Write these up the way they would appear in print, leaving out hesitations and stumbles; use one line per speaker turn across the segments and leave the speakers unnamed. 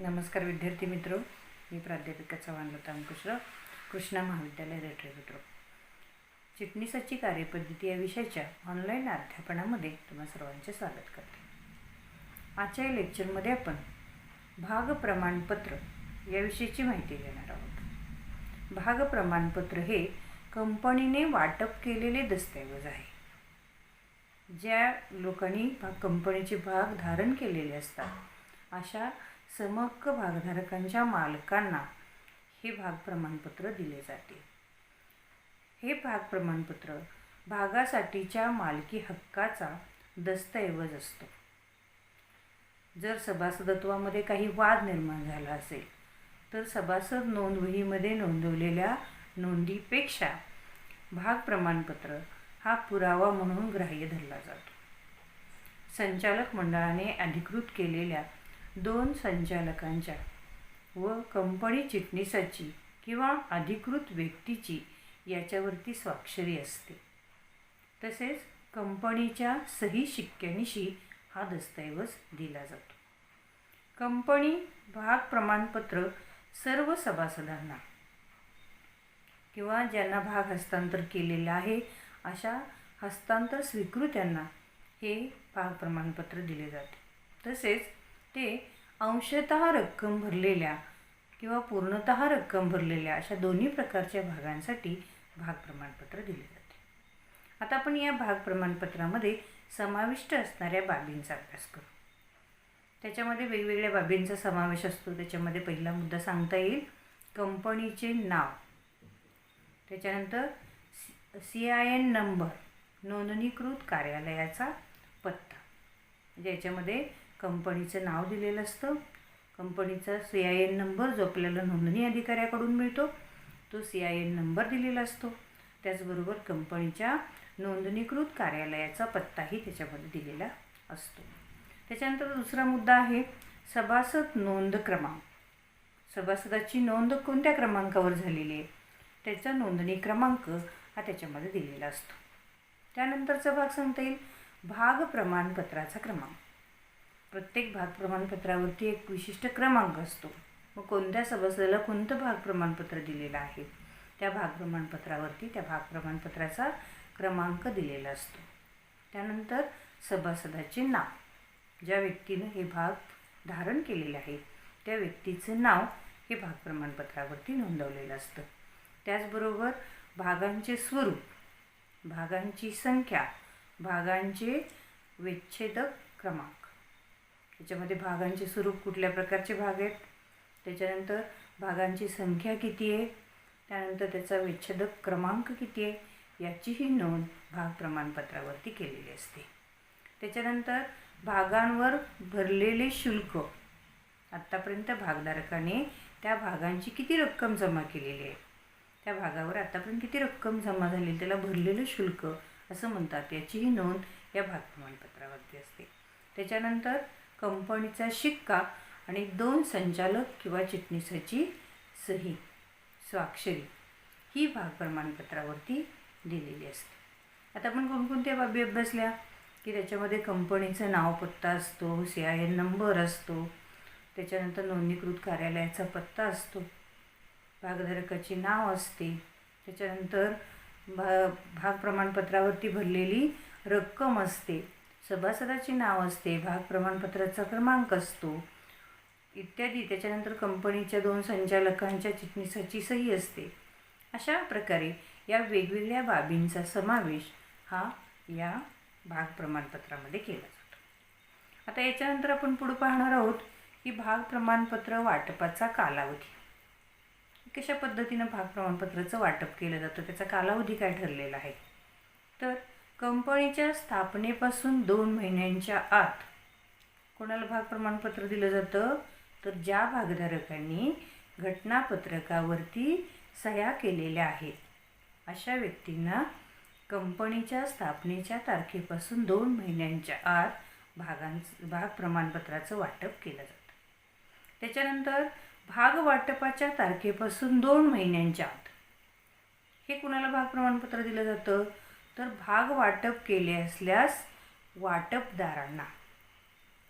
नमस्कार विद्यार्थी मित्र, मी प्राध्यापिका चव्हाण लता अंकुशराव, कृष्णा महाविद्यालय रेठरे. चिटणीसाची कार्यपद्धती या विषयाच्या ऑनलाईन अध्यापनामध्ये तुम्हा सर्वांचे स्वागत करते. आजच्या या लेक्चरमध्ये आपण भाग प्रमाणपत्र याविषयीची माहिती घेणार आहोत. भाग प्रमाणपत्र हे कंपनीने वाटप केलेले दस्तऐवज आहे. ज्या लोकांनी कंपनीचे भाग धारण केलेले असतात अशा समहक्क भागधारकांच्या मालकांना हे भाग प्रमाणपत्र दिले जाते. हे भाग प्रमाणपत्र भागासाठीच्या मालकी हक्काचा दस्तऐवज असतो. जर सभासदत्वामध्ये काही वाद निर्माण झाला असेल तर सभासद नोंदवहीमध्ये नोंदवलेल्या नोंदीपेक्षा भाग प्रमाणपत्र हा पुरावा म्हणून ग्राह्य धरला जातो. संचालक मंडळाने अधिकृत केलेल्या 2 संचालकांच्या व कंपनी चिटणीसाची किंवा अधिकृत व्यक्तीची याच्यावरती स्वाक्षरी असते. तसेच कंपनीच्या सही शिक्क्यानिशी हा दस्तऐवज दिला जातो. कंपनी भाग प्रमाणपत्र सर्व सभासदांना किंवा ज्यांना भाग हस्तांतर केलेला आहे अशा हस्तांतर स्वीकृत्यांना हे भाग प्रमाणपत्र दिले जाते. तसेच ते अंशतः रक्कम भरलेल्या किंवा पूर्णतः रक्कम भरलेल्या अशा दोन्ही प्रकारच्या भागांसाठी भाग प्रमाणपत्र दिले जाते. आता आपण या भाग प्रमाणपत्रामध्ये समाविष्ट असणाऱ्या बाबींचा अभ्यास करू. त्याच्यामध्ये वेगवेगळ्या बाबींचा समावेश असतो. त्याच्यामध्ये पहिला मुद्दा सांगता येईल कंपनीचे नाव, त्याच्यानंतर CIN नंबर, नोंदणीकृत कार्यालयाचा पत्ता. म्हणजे याच्यामध्ये कंपनीचं नाव दिलेलं असतं, कंपनीचा CIN नंबर जो आपल्याला नोंदणी अधिकाऱ्याकडून मिळतो तो CIN नंबर दिलेला असतो. त्याचबरोबर कंपनीच्या नोंदणीकृत कार्यालयाचा पत्ताही त्याच्यामध्ये दिलेला असतो. त्याच्यानंतर दुसरा मुद्दा आहे सभासद नोंद क्रमांक. सभासदाची नोंद कोणत्या क्रमांकावर झालेली आहे त्याचा नोंदणी क्रमांक हा त्याच्यामध्ये दिलेला असतो. त्यानंतरचा भाग सांगता येईल भाग प्रमाणपत्राचा क्रमांक. प्रत्येक भाग प्रमाणपत्रावरती एक विशिष्ट क्रमांक असतो. मग कोणत्या सभासदाला कोणतं भाग प्रमाणपत्र दिलेलं आहे त्या भाग प्रमाणपत्रावरती त्या भाग प्रमाणपत्राचा क्रमांक दिलेला असतो. त्यानंतर सभासदाचे नाव, ज्या व्यक्तीनं हे भाग धारण केलेले आहे त्या व्यक्तीचं नाव हे भाग प्रमाणपत्रावरती नोंदवलेलं असतं. त्याचबरोबर भागांचे स्वरूप, भागांची संख्या, भागांचे विच्छेदक क्रमांक. त्याच्यामध्ये भागांचे स्वरूप कुठल्या प्रकारचे भाग आहेत, त्याच्यानंतर भागांची संख्या किती आहे, त्यानंतर त्याचा विच्छेदक क्रमांक किती आहे याचीही नोंद भाग प्रमाणपत्रावरती केलेली असते. त्याच्यानंतर भागांवर भरलेले शुल्क, आत्तापर्यंत भागधारकाने त्या भागांची किती रक्कम जमा केलेली आहे, त्या भागावर आत्तापर्यंत किती रक्कम जमा झाली त्याला भरलेलं शुल्क असं म्हणतात, याचीही नोंद या भाग प्रमाणपत्रावरती असते. त्याच्यानंतर कंपनीचा शिक्का आणि 2 संचालक किंवा चिटणीसाची सही स्वाक्षरी ही भाग प्रमाणपत्रावरती दिलेली असते. आता आपण कोणकोणत्या बाबी अभ्यासल्या की त्याच्यामध्ये कंपनीचं नाव, पत्ता असतो, CIN नंबर असतो, त्याच्यानंतर नोंदणीकृत कार्यालयाचा पत्ता असतो, भागधारकाचे नाव असते, त्याच्यानंतर भाग प्रमाणपत्रावरती भरलेली रक्कम असते, सभासदाचे नाव असते, भाग प्रमाणपत्राचा क्रमांक असतो इत्यादी. त्याच्यानंतर कंपनीच्या 2 संचालकांच्या चिटणीसाची सही असते. अशा प्रकारे या वेगवेगळ्या बाबींचा समावेश हा या भाग प्रमाणपत्रामध्ये केला जातो. आता याच्यानंतर आपण पुढे पाहणार आहोत की भाग प्रमाणपत्र वाटपाचा कालावधी. कशा पद्धतीनं भाग प्रमाणपत्राचं वाटप केलं जातं, त्याचा कालावधी काय ठरलेला आहे. तर कंपनीच्या स्थापनेपासून 2 महिन्यांच्या आत कोणाला भाग प्रमाणपत्र दिलं जातं तर ज्या भागधारकांनी घटनापत्रकावरती सह्या केलेल्या आहेत अशा व्यक्तींना कंपनीच्या स्थापनेच्या तारखेपासून 2 महिन्यांच्या आत भाग प्रमाणपत्राचं वाटप केलं जातं. त्याच्यानंतर भाग वाटपाच्या तारखेपासून 2 महिन्यांच्या आत हे कुणाला भाग प्रमाणपत्र दिलं जातं तर भाग वाटप केले असल्यास वाटपदारांना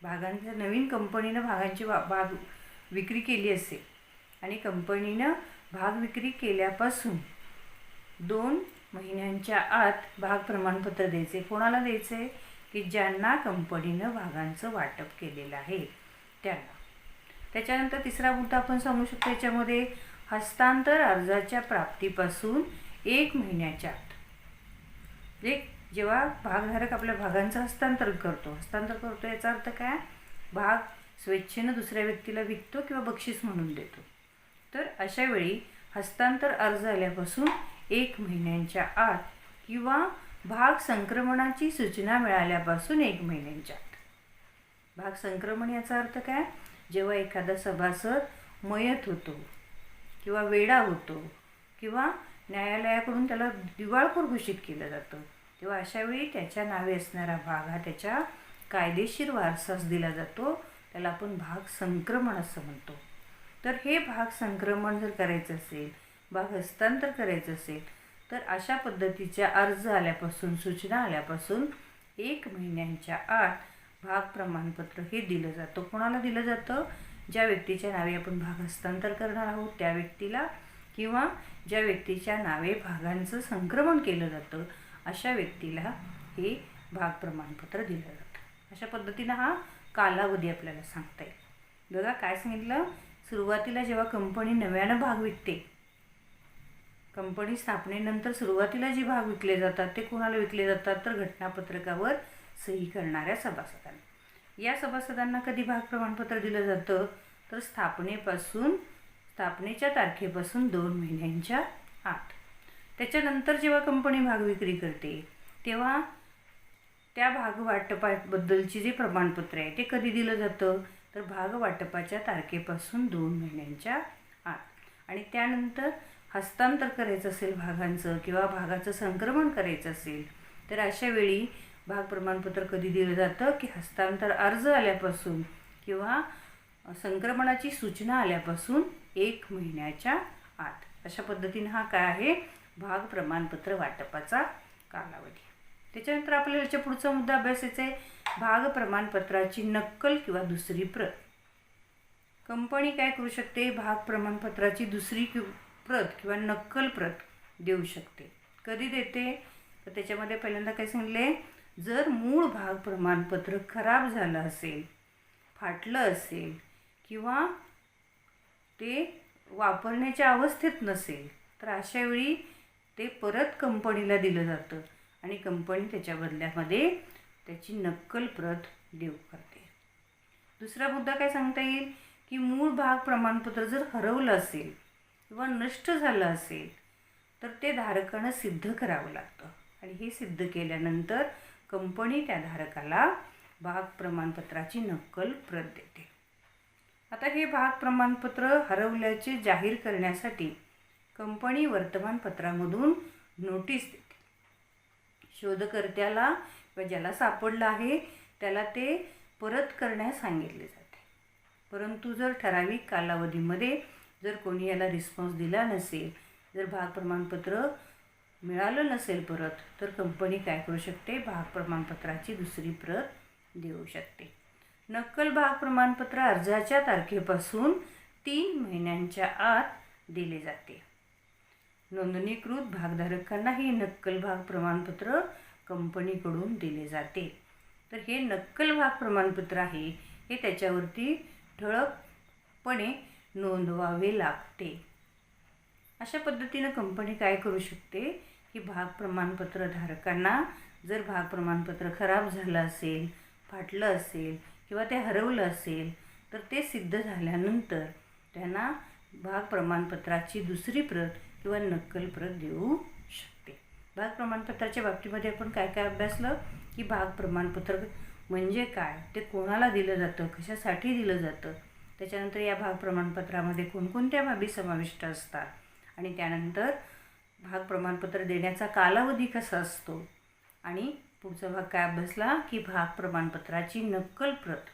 भागांच्या नवीन कंपनीनं भागांची विक्री केली असेल आणि कंपनीनं भाग विक्री केल्यापासून 2 महिन्यांच्या आत भाग प्रमाणपत्र द्यायचे. कोणाला द्यायचे? की ज्यांना कंपनीनं भागांचं वाटप केलेलं आहे त्यांना. त्याच्यानंतर तिसरा मुद्दा आपण सांगू शकतो याच्यामध्ये, हस्तांतर अर्जाच्या प्राप्तीपासून 1 महिन्याच्या आत. म्हणजे जेव्हा भागधारक आपल्या भागांचं हस्तांतरण करतो याचा अर्थ काय? भाग स्वेच्छेनं दुसऱ्या व्यक्तीला विकतो किंवा बक्षीस म्हणून देतो. तर अशा वेळी हस्तांतर अर्ज आल्यापासून 1 महिन्यांच्या आत किंवा भाग संक्रमणाची सूचना मिळाल्यापासून 1 महिन्यांच्या आत. भाग संक्रमण याचा अर्थ काय? जेव्हा एखादा सभासद मयत होतो किंवा वेडा होतो किंवा न्यायालयाकडून त्याला दिवाळखोर घोषित केलं जातं, तेव्हा अशावेळी त्याच्या नावे असणारा भाग हा त्याच्या कायदेशीर वारसास दिला जातो. त्याला आपण भाग संक्रमण असं म्हणतो. तर हे भाग संक्रमण जर करायचं असेल, भाग हस्तांतर करायचं असेल, तर अशा पद्धतीच्या अर्ज आल्यापासून, सूचना आल्यापासून 1 महिन्यांच्या आत भाग प्रमाणपत्र हे दिलं जातं. कोणाला दिलं जातं? ज्या व्यक्तीच्या नावे आपण भाग हस्तांतर करणार आहोत त्या व्यक्तीला, किंवा ज्या व्यक्तीच्या नावे भागांचं संक्रमण केलं जातं अशा व्यक्तीला हे भाग प्रमाणपत्र दिलं जातं. अशा पद्धतीनं हा कालावधी आपल्याला सांगता येईल. बघा काय सांगितलं, सुरुवातीला जेव्हा कंपनी नव्यानं भाग विकते, कंपनी स्थापनेनंतर सुरुवातीला जे भाग विकले जातात ते कोणाला विकले जातात? तर घटनापत्रकावर सही करणाऱ्या सभासदांना. या सभासदांना कधी भाग प्रमाणपत्र दिलं जातं? तर स्थापनेच्या तारखेपासून 2 महिन्यांच्या आत. त्याच्यानंतर जेव्हा कंपनी भाग विक्री करते तेव्हा त्या भाग वाटपाबद्दलची जे प्रमाणपत्र आहे ते कधी दिलं जातं? तर भाग वाटपाच्या तारखेपासून 2 महिन्यांच्या आत. आणि त्यानंतर हस्तांतर करायचं असेल भागांचं किंवा भागाचं संक्रमण करायचं असेल तर अशा वेळी भाग प्रमाणपत्र कधी दिलं जातं? की हस्तांतर अर्ज आल्यापासून किंवा संक्रमणाची सूचना आल्यापासून 1 महिन्याच्या आत. अशा पद्धतीने हा काय आहे? भाग प्रमाणपत्र वाटपाचा कालावधी. त्याच्यानंतर आपल्याला याच्या पुढचा मुद्दा अभ्यासायचा आहे, भाग प्रमाणपत्राची नक्कल किंवा दुसरी प्रत. कंपनी काय करू शकते? भाग प्रमाणपत्राची दुसरी प्रत किंवा नक्कल प्रत देऊ शकते. कधी देते? तर त्याच्यामध्ये पहिल्यांदा काय सांगितले, जर मूळ भाग प्रमाणपत्र खराब झालं असेल, फाटलं असेल किंवा ते वापरण्याच्या अवस्थेत नसेल तर अशा वेळी ते परत कंपनीला दिलं जातं आणि कंपनी त्याच्या बदल्यामध्ये त्याची नक्कल प्रत देऊ करते. दुसरा मुद्दा काय सांगता येईल की मूळ भाग प्रमाणपत्र जर हरवलं असेल किंवा नष्ट झालं असेल तर ते धारकानं सिद्ध करावं लागतं आणि हे सिद्ध केल्यानंतर कंपनी त्या धारकाला भाग प्रमाणपत्राची नक्कल प्रत देते. आता हे भाग प्रमाणपत्र हरवल्याचे जाहीर करण्यासाठी कंपनी वर्तमानपत्रामधून नोटीस देते. शोधकर्त्याला किंवा ज्याला सापडलं आहे त्याला ते परत करण्यास सांगितले जाते. परंतु जर ठराविक कालावधीमध्ये जर कोणी याला रिस्पॉन्स दिला नसेल, जर भाग प्रमाणपत्र मिळालं नसेल परत, तर कंपनी काय करू शकते? भाग प्रमाणपत्राची दुसरी प्रत देऊ शकते. नक्कल भाग प्रमाणपत्र अर्जाच्या तारखेपासून 3 महिन्यांच्या आत दिले जाते. नोंदणीकृत भागधारकांना हे नक्कल भाग प्रमाणपत्र कंपनीकडून दिले जाते. तर हे नक्कल भाग प्रमाणपत्र आहे हे त्याच्यावरती ठळकपणे नोंदवावे लागते. अशा पद्धतीनं कंपनी काय करू शकते की भाग प्रमाणपत्र धारकांना जर भाग प्रमाणपत्र खराब झालं असेल, फाटलं असेल किंवा ते हरवलं असेल तर ते सिद्ध झाल्यानंतर त्यांना भाग प्रमाणपत्राची दुसरी प्रत किंवा नक्कल प्रत देऊ शकते. भाग प्रमाणपत्राच्या बाबतीमध्ये आपण काय काय अभ्यासलं की भाग प्रमाणपत्र म्हणजे काय, ते कोणाला दिलं जातं, कशासाठी दिलं जातं, त्याच्यानंतर या भाग प्रमाणपत्रामध्ये कोणकोणत्या बाबी समाविष्ट असतात आणि त्यानंतर भाग प्रमाणपत्र देण्याचा कालावधी कसा असतो आणि पुढचा भाग काय अभ्यासला की भाग प्रमाणपत्राची नक्कल प्रत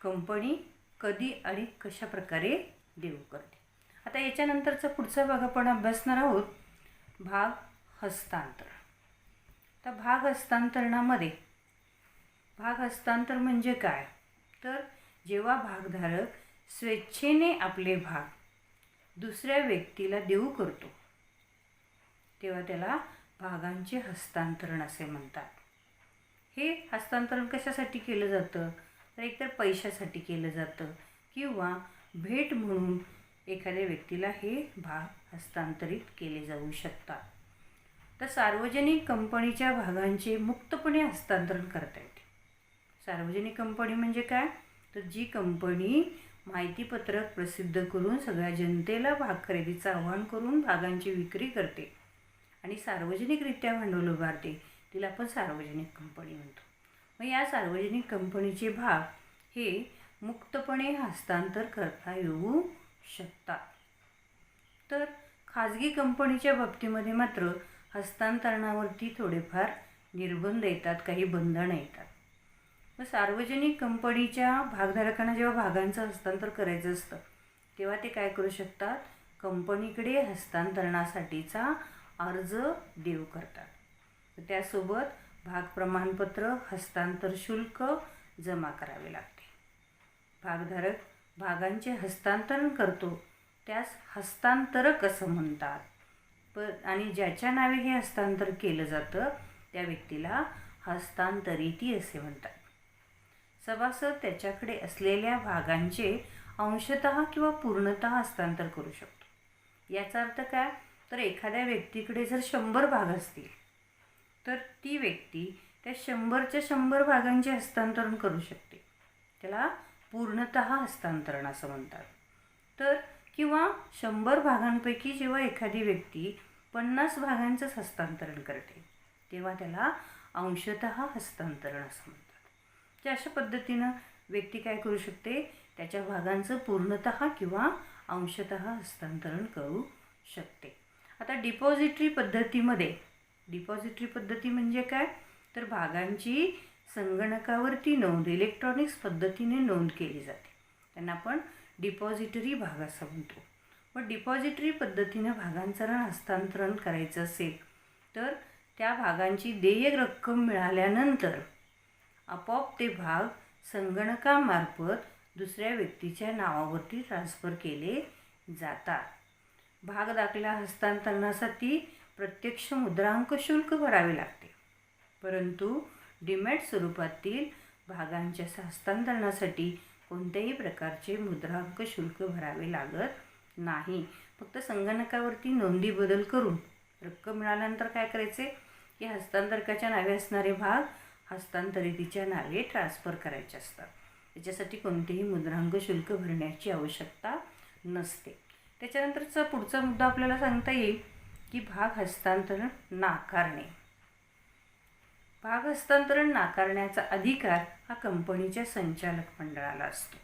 कंपनी कधी आणि कशा प्रकारे देऊ करते. आता याच्यानंतरचा पुढचा भाग आपण अभ्यासणार आहोत भाग हस्तांतर. तर भाग हस्तांतरणामध्ये भाग हस्तांतर म्हणजे काय, तर जेव्हा भागधारक स्वेच्छेने आपले भाग दुसऱ्या व्यक्तीला देऊ करतो तेव्हा त्याला भागांचे हस्तांतरण असे म्हणतात. हे हस्तांतरण कशासाठी केलं जातं तर एकतर पैशासाठी केलं जातं किंवा भेट म्हणून एखाद्या व्यक्तीला हे भाग हस्तांतरित केले जाऊ शकतात. तर सार्वजनिक कंपनीच्या भागांचे मुक्तपणे हस्तांतरण करता येते. सार्वजनिक कंपनी म्हणजे काय तर जी कंपनी माहितीपत्रक प्रसिद्ध करून सगळ्या जनतेला भाग खरेदीचं आवाहन करून भागांची विक्री करते आणि सार्वजनिकरित्या भांडवल उभारते तिला आपण सार्वजनिक कंपनी म्हणतो. मग या सार्वजनिक कंपनीचे भाग हे मुक्तपणे हस्तांतर करता येऊ शकतात. तर खाजगी कंपनीच्या बाबतीमध्ये मात्र हस्तांतरणावरती थोडेफार निर्बंध येतात, काही बंधनं येतात. मग सार्वजनिक कंपनीच्या भागधारकांना जेव्हा भागांचं हस्तांतर करायचं असतं तेव्हा ते काय करू शकतात कंपनीकडे हस्तांतरणासाठीचा अर्ज देऊ करतात. त्यासोबत भाग प्रमाणपत्र हस्तांतर शुल्क जमा करावे लागते. भागधारक भागांचे हस्तांतरण करतो त्यास हस्तांतरक असं म्हणतात. आणि ज्याच्या नावे हे हस्तांतर केलं जातं त्या व्यक्तीला हस्तांतरिती असे म्हणतात. सभासद त्याच्याकडे असलेल्या भागांचे अंशतः किंवा पूर्णतः हस्तांतर करू शकतो. याचा अर्थ काय तर एखाद्या व्यक्तीकडे जर 100 भाग असतील तर ती व्यक्ती त्या 100च्या 100 भागांचे हस्तांतरण करू शकते. त्याला पूर्णतः हस्तांतरण असं म्हणतात. तर किंवा 100 भागांपैकी जेव्हा एखादी व्यक्ती 50 भागांचंच हस्तांतरण करते तेव्हा त्याला अंशतः हस्तांतरण असं म्हणतात. तर अशा पद्धतीनं व्यक्ती काय करू शकते त्याच्या भागांचं पूर्णतः किंवा अंशतः हस्तांतरण करू शकते. आता डिपॉझिटरी पद्धती म्हणजे काय तर भागांची संगणकावरती नोंद इलेक्ट्रॉनिक्स पद्धतीने नोंद केली जाते. त्यांना आपण डिपॉझिटरी भाग असं म्हणतो. मग डिपॉझिटरी पद्धतीनं भागांचं हस्तांतरण करायचं असेल तर त्या भागांची देय रक्कम मिळाल्यानंतर आपोआप ते भाग संगणकामार्फत दुसऱ्या व्यक्तीच्या नावावरती ट्रान्स्फर केले जातात. भाग दाखला हस्तांतरणासाठी प्रत्यक्ष मुद्रांक शुल्क भरावे लागते, परंतु डीमॅट स्वरूपातील भागांच्या हस्तांतरणासाठी कोणत्याही प्रकारचे मुद्रांक शुल्क भरावे लागत नाही. फक्त संगणकावरती नोंदी बदल करून रक्कम मिळाल्यानंतर काय करायचे की हस्तांतरकाच्या नावे असणारे भाग हस्तांतरितीच्या नावे ट्रान्स्फर करायचे असतात. त्याच्यासाठी कोणतेही मुद्रांक शुल्क भरण्याची आवश्यकता नसते. त्याच्यानंतरचा पुढचा मुद्दा आपल्याला सांगता येईल की भाग हस्तांतरण नाकारणे. भाग हस्तांतरण नाकारण्याचा अधिकार हा कंपनीच्या संचालक मंडळाला असतो.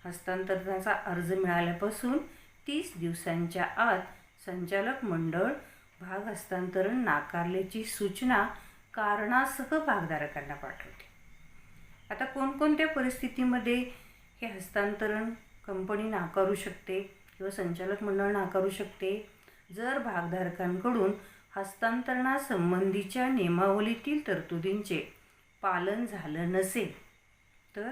हस्तांतरणाचा अर्ज मिळाल्यापासून 30 दिवसांच्या आत संचालक मंडळ भाग हस्तांतरण नाकारल्याची सूचना कारणासह भागधारकांना पाठवते. आता कोणकोणत्या परिस्थितीमध्ये हे हस्तांतरण कंपनी नाकारू शकते किंवा संचालक मंडळ नाकारू शकते जर भागधारकांकडून हस्तांतरणासंबंधीच्या नियमावलीतील तरतुदींचे पालन झालं नसेल तर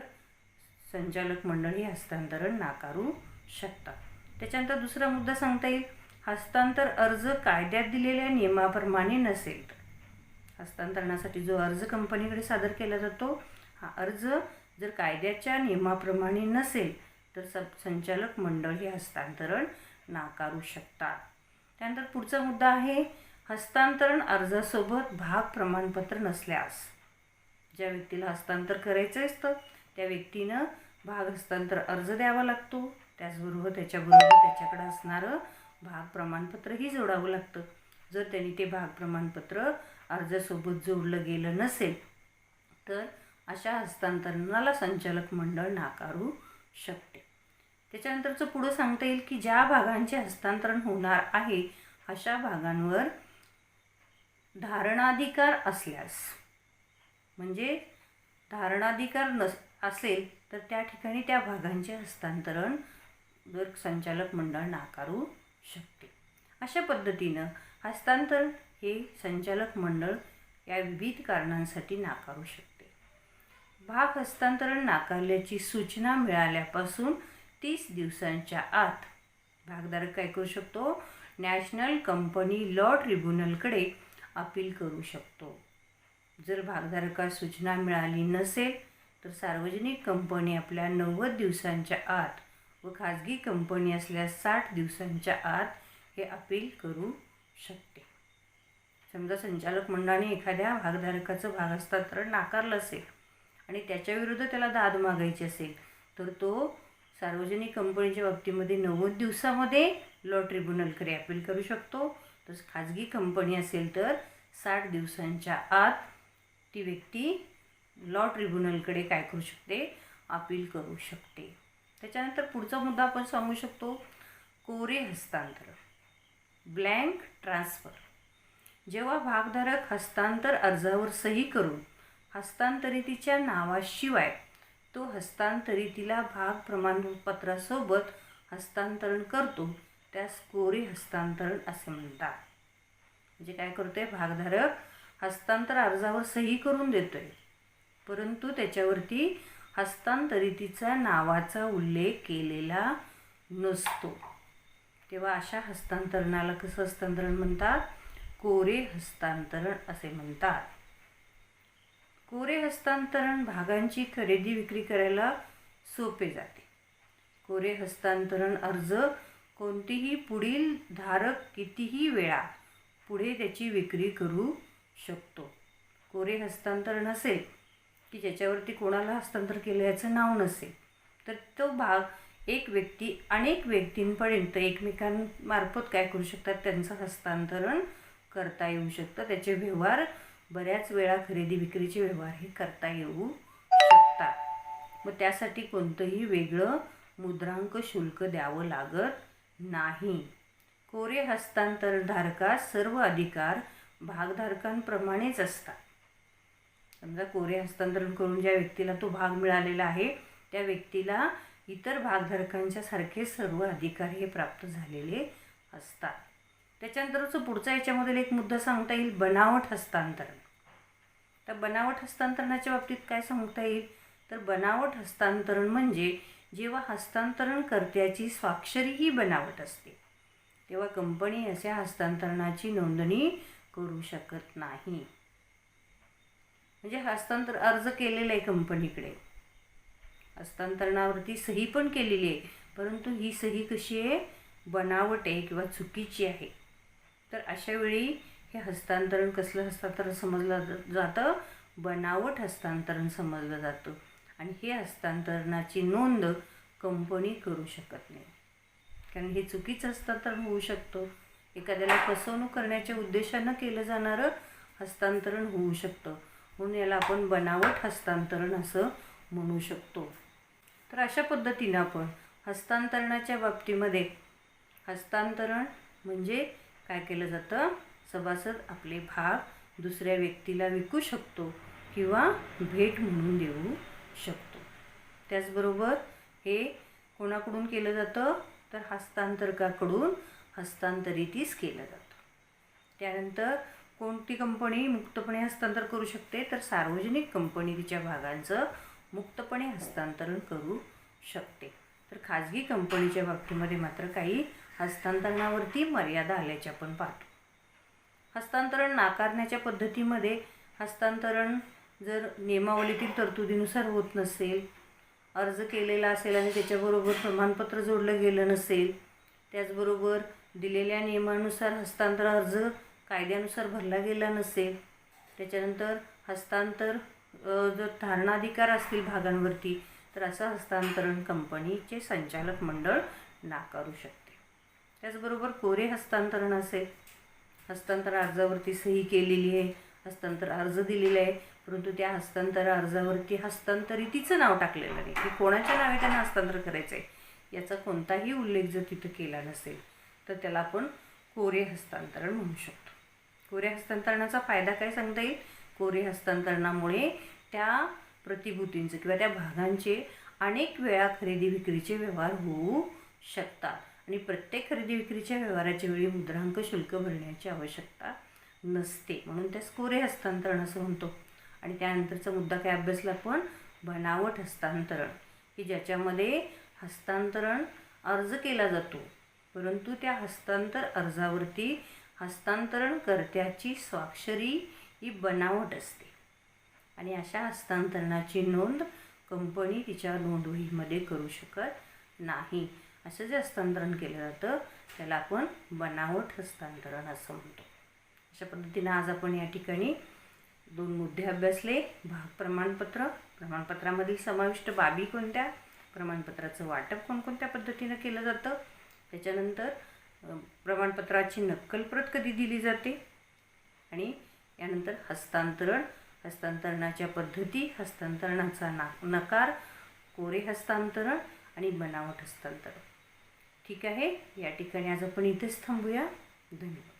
संचालक मंडळ हे हस्तांतरण नाकारू शकतात. त्याच्यानंतर दुसरा मुद्दा सांगता येईल हस्तांतर अर्ज कायद्यात दिलेल्या नियमाप्रमाणे नसेल तर हस्तांतरणासाठी जो अर्ज कंपनीकडे सादर केला जातो हा अर्ज जर कायद्याच्या नियमाप्रमाणे नसेल तर संचालक मंडळ हे हस्तांतरण नाकारू शकतात. त्यानंतर पुढचा मुद्दा आहे हस्तांतरण अर्जासोबत भाग प्रमाणपत्र नसल्यास ज्या व्यक्तीला हस्तांतर करायचं असतं त्या व्यक्तीनं भाग हस्तांतर अर्ज द्यावा लागतो. त्याचबरोबर त्याच्याकडे असणारं भाग प्रमाणपत्रही जोडावं लागतं. जर त्यांनी ते भाग प्रमाणपत्र अर्जासोबत जोडलं गेलं नसेल तर अशा हस्तांतरणाला संचालक मंडळ नाकारू शकते. त्याच्यानंतरचं पुढं सांगता येईल की ज्या भागांचे हस्तांतरण होणार आहे अशा भागांवर धारणाधिकार असल्यास म्हणजे धारणाधिकार असेल तर त्या ठिकाणी त्या भागांचे हस्तांतरण जर संचालक मंडळ नाकारू शकते. अशा पद्धतीनं हस्तांतरण हे संचालक मंडळ या विविध कारणांसाठी नाकारू शकते. भाग हस्तांतरण नाकारल्याची सूचना मिळाल्यापासून 30 दिवसांच्या आत भागधारक काय करू शकतो, नॅशनल कंपनी लॉ ट्रिब्युनलकडे अपील करू शकतो. जर भागधारकास सूचना मिळाली नसेल तर सार्वजनिक कंपनी आपल्या 90 दिवसांच्या आत व खाजगी कंपनी असल्यास 60 दिवसांच्या आत हे अपील करू शकते. समजा संचालक मंडळाने एखाद्या भागधारकाचं भाग हस्तांतरण नाकारलं असेल आणि त्याच्याविरुद्ध त्याला दाद मागायची असेल तर तो सार्वजनिक कंपनीच्या बाबतीमध्ये 90 दिवसामध्ये लॉ ट्रिब्युनलकडे अपील करू शकतो. तर खाजगी कंपनी असेल तर 60 दिवसांच्या आत ती व्यक्ती लॉ ट्रिब्युनलकडे काय करू शकते, अपील करू शकते. त्याच्यानंतर पुढचा मुद्दा आपण सांगू शकतो, कोरे हस्तांतरण, ब्लँक ट्रान्सफर. जेव्हा भागधारक हस्तांतर अर्जावर सही करून हस्तांतरितीच्या नावाशिवाय तो हस्तांतरितीला भाग प्रमाणपत्रासोबत हस्तांतरण करतो त्यास कोरे हस्तांतरण असे म्हणतात. म्हणजे काय करतोय, भागधारक हस्तांतर अर्जावर सही करून देतोय परंतु त्याच्यावरती हस्तांतरितीचा नावाचा उल्लेख केलेला नसतो, तेव्हा अशा हस्तांतरणाला कसं हस्तांतरण म्हणतात, कोरे हस्तांतरण असे म्हणतात. कोरे हस्तांतरण भागांची खरेदी विक्री करायला सोपे जाते. कोरे हस्तांतरण अर्ज कोणतीही पुढील धारक कितीही वेळा पुढे त्याची विक्री करू शकतो. कोरे हस्तांतरण असेल की ज्याच्यावरती कोणाला हस्तांतर केलं याचं नाव नसेल तर तो भाग एक व्यक्ती अनेक व्यक्तींपर्यंत एकमेकांमार्फत काय करू शकतात, त्यांचं हस्तांतरण करता येऊ शकतं. त्याचे व्यवहार बऱ्याच वेळा खरेदी विक्रीचे व्यवहार हे करता येऊ शकतात. मग त्यासाठी कोणतंही वेगळं मुद्रांक शुल्क द्यावं लागत नाही. कोरे हस्तांतरधारकास सर्व अधिकार भागधारकांप्रमाणेच असतात. समजा कोरे हस्तांतरण करून ज्या व्यक्तीला तो भाग मिळालेला आहे त्या व्यक्तीला इतर भागधारकांच्या सारखे सर्व अधिकार हे प्राप्त झालेले असतात. त्याच्यानंतरच पुढचा याच्यामधील एक मुद्दा सांगता येईल, बनावट हस्तांतरण. तर बनावट हस्तांतरणाच्या बाबतीत काय सांगता येईल, तर बनावट हस्तांतरण म्हणजे जेव्हा हस्तांतरणकर्त्याची स्वाक्षरी ही बनावट असते तेव्हा कंपनी अशा हस्तांतरणाची नोंदणी करू शकत नाही. म्हणजे हस्तांतर अर्ज केलेला आहे कंपनीकडे, हस्तांतरणावरती सही पण केलेली आहे परंतु ही सही कशी आहे, बनावट आहे किंवा चुकीची आहे. तर अशा वेळी हे हस्तांतरण कसलं हस्तांतरण समजलं जातं, बनावट हस्तांतरण समजलं जातं आणि हे हस्तांतरणाची नोंद कंपनी करू शकत नाही कारण हे चुकीचं हस्तांतरण होऊ शकतं. एखाद्याला फसवणूक करण्याच्या उद्देशानं केलं जाणारं हस्तांतरण होऊ शकतं, म्हणून याला आपण बनावट हस्तांतरण असं म्हणू शकतो. तर अशा पद्धतीनं आपण हस्तांतरणाच्या बाबतीमध्ये हस्तांतरण म्हणजे काय केलं जातं, सभासद आपले भाग दुसऱ्या व्यक्तीला विकू शकतो किंवा भेट म्हणून देऊ शकतो. त्याचबरोबर हे कोणाकडून केलं जातं, तर हस्तांतरकाकडून हस्तांतरितीस केलं जातं. त्यानंतर कोणती कंपनी मुक्तपणे हस्तांतर करू शकते, तर सार्वजनिक कंपनी तिच्या भागांचं मुक्तपणे हस्तांतरण करू शकते. तर खाजगी कंपनीच्या बाबतीमध्ये मात्र काही हस्तांतरणावरती मर्यादा आल्याच्या आपण पाहतो. हस्तांतरण नाकारण्याच्या पद्धतीमध्ये हस्तांतरण जर नियमावलीतील तरतुदीनुसार होत नसेल, अर्ज केलेला असेल आणि त्याच्याबरोबर प्रमाणपत्र जोडलं गेलं नसेल, त्याचबरोबर दिलेल्या नियमानुसार हस्तांतर अर्ज कायद्यानुसार भरला गेला नसेल, त्याच्यानंतर हस्तांतर जर धारणाधिकार असतील भागांवरती तर असं हस्तांतरण कंपनीचे संचालक मंडळ नाकारू शकते. त्याचबरोबर कोरे हस्तांतरण असेल, हस्तांतर अर्जावरती सही केलेली आहे, हस्तांतर अर्ज दिलेला आहे परंतु त्या हस्तांतर अर्जावरती हस्तांतरितीचं नाव टाकलेलं नाही की कोणाच्या नावे त्यांना हस्तांतर करायचं आहे याचा कोणताही उल्लेख जर तिथं केला नसेल तर त्याला आपण कोरे हस्तांतरण म्हणू शकतो. कोरे हस्तांतरणाचा फायदा काय सांगता येईल, कोरे हस्तांतरणामुळे त्या प्रतिभूतींचे किंवा त्या भागांचे अनेक वेळा खरेदी विक्रीचे व्यवहार होऊ शकतात आणि प्रत्येक खरेदी विक्रीच्या व्यवहाराच्या वेळी मुद्रांक शुल्क भरण्याची आवश्यकता नसते, म्हणून त्यास कोरे हस्तांतरण असं म्हणतो. आणि त्यानंतरचा मुद्दा काय अभ्यासला आपण, बनावट हस्तांतरण, की ज्याच्यामध्ये हस्तांतरण अर्ज केला जातो, परंतु त्या हस्तांतर अर्जावरती हस्तांतरणकर्त्याची स्वाक्षरी ही बनावट असते आणि अशा हस्तांतरणाची नोंद कंपनी तिच्या नोंदवहीमध्ये करू शकत नाही. असं जे हस्तांतरण केलं जातं त्याला आपण बनावट हस्तांतरण असं म्हणतो. अशा पद्धतीनं आज आपण या ठिकाणी 2 मुद्दे अभ्यासले. भाग प्रमाणपत्र, प्रमाणपत्रामधील समाविष्ट बाबी कोणत्या, प्रमाणपत्राचं वाटप कोणकोणत्या पद्धतीनं केलं जातं, त्याच्यानंतर प्रमाणपत्राची नक्कल प्रत कधी दिली जाते आणि यानंतर हस्तांतरणाच्या पद्धती, हस्तांतरणाचा नकार, कोरे हस्तांतरण आणि बनावट हस्तांतरण. ठीक आहे, या ठिकाणी आज आपण इथेच थांबूया. धन्यवाद.